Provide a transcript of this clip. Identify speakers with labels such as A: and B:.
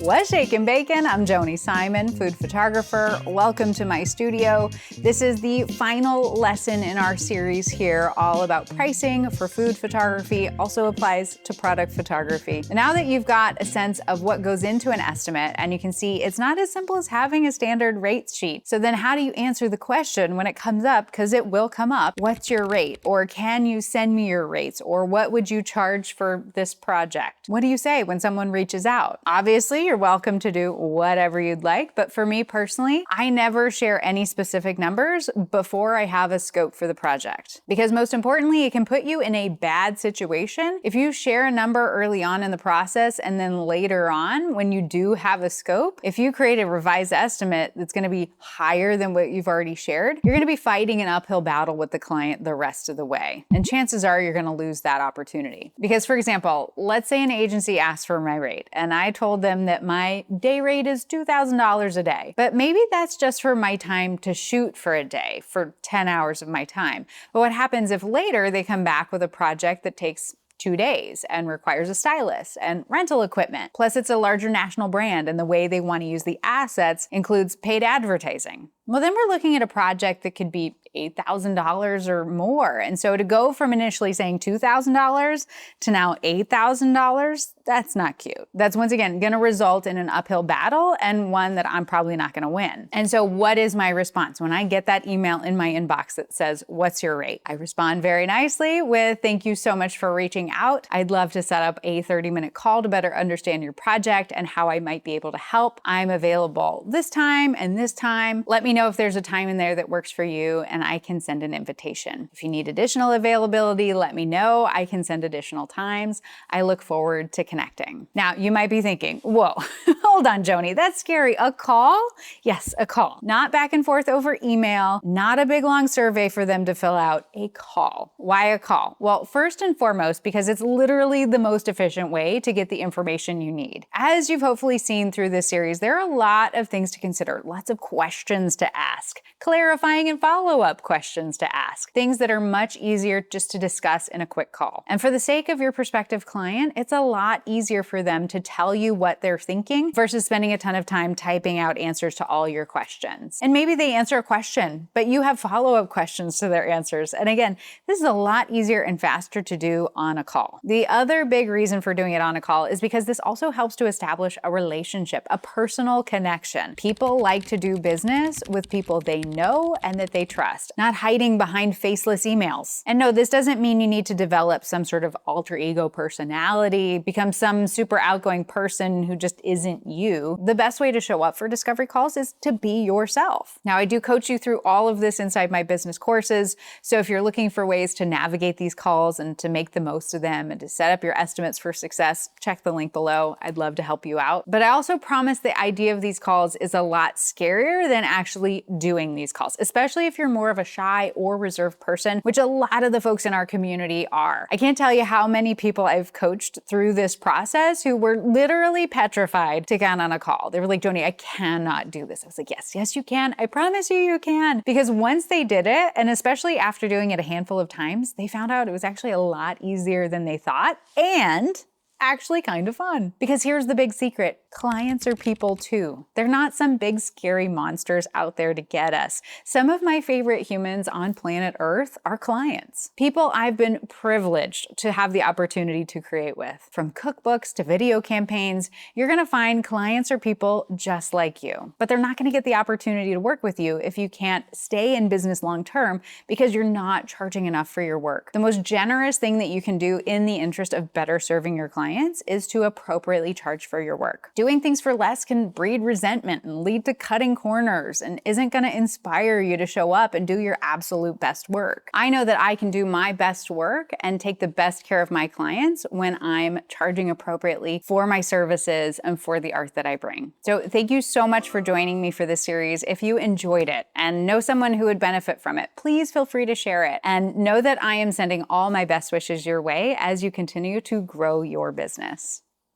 A: What's shakin' bacon? I'm Joni Simon, food photographer. Welcome to my studio. This is the final lesson in our series here, all about pricing for food photography, also applies to product photography. Now that you've got a sense of what goes into an estimate, and you can see it's not as simple as having a standard rates sheet. So then how do you answer the question when it comes up? Because it will come up. What's your rate? Or can you send me your rates? Or what would you charge for this project? What do you say when someone reaches out? Obviously, you're welcome to do whatever you'd like, but for me personally, I never share any specific numbers before I have a scope for the project. Because most importantly, it can put you in a bad situation if you share a number early on in the process and then later on, when you do have a scope, if you create a revised estimate that's gonna be higher than what you've already shared, you're gonna be fighting an uphill battle with the client the rest of the way. And chances are you're gonna lose that opportunity. Because for example, let's say an agency asked for my rate and I told them that my day rate is $2,000 a day. But maybe that's just for my time to shoot for a day, for 10 hours of my time. But what happens if later they come back with a project that takes 2 days and requires a stylist and rental equipment? Plus it's a larger national brand and the way they want to use the assets includes paid advertising. Well, then we're looking at a project that could be $8,000 or more. And so to go from initially saying $2,000 to now $8,000, that's not cute. That's once again gonna result in an uphill battle and one that I'm probably not gonna win. And so what is my response when I get that email in my inbox that says, what's your rate? I respond very nicely with, thank you so much for reaching out. I'd love to set up a 30-minute call to better understand your project and how I might be able to help. I'm available this time and this time. Let me know if there's a time in there that works for you and I can send an invitation. If you need additional availability, let me know. I can send additional times. I look forward to connecting. Now, you might be thinking, whoa, hold on, Joni, that's scary. A call? Yes, a call. Not back and forth over email, not a big long survey for them to fill out, a call. Why a call? Well, first and foremost, because it's literally the most efficient way to get the information you need. As you've hopefully seen through this series, there are a lot of things to consider, lots of questions to ask, clarifying and follow-up questions to ask, things that are much easier just to discuss in a quick call. And for the sake of your prospective client, it's a lot easier for them to tell you what they're thinking versus spending a ton of time typing out answers to all your questions. And maybe they answer a question, but you have follow-up questions to their answers. And again, this is a lot easier and faster to do on a call. The other big reason for doing it on a call is because this also helps to establish a relationship, a personal connection. People like to do business with people they know and that they trust, not hiding behind faceless emails. And no, this doesn't mean you need to develop some sort of alter ego personality, become some super outgoing person who just isn't you. The best way to show up for discovery calls is to be yourself. Now, I do coach you through all of this inside my business courses. So if you're looking for ways to navigate these calls and to make the most of them and to set up your estimates for success, check the link below. I'd love to help you out. But I also promise the idea of these calls is a lot scarier than actually doing these calls, especially if you're more of a shy or reserved person, which a lot of the folks in our community are. I can't tell you how many people I've coached through this process who were literally petrified to get on a call. They were like, Joni, I cannot do this. I was like, yes, you can. I promise you can. Because once they did it, and especially after doing it a handful of times, they found out it was actually a lot easier than they thought and actually kind of fun. Because here's the big secret. Clients are people too. They're not some big scary monsters out there to get us. Some of my favorite humans on planet Earth are clients. People I've been privileged to have the opportunity to create with. From cookbooks to video campaigns, you're gonna find clients are people just like you. But they're not gonna get the opportunity to work with you if you can't stay in business long term because you're not charging enough for your work. The most generous thing that you can do in the interest of better serving your clients is to appropriately charge for your work. Doing things for less can breed resentment and lead to cutting corners and isn't gonna inspire you to show up and do your absolute best work. I know that I can do my best work and take the best care of my clients when I'm charging appropriately for my services and for the art that I bring. So thank you so much for joining me for this series. If you enjoyed it and know someone who would benefit from it, please feel free to share it. And know that I am sending all my best wishes your way as you continue to grow your business.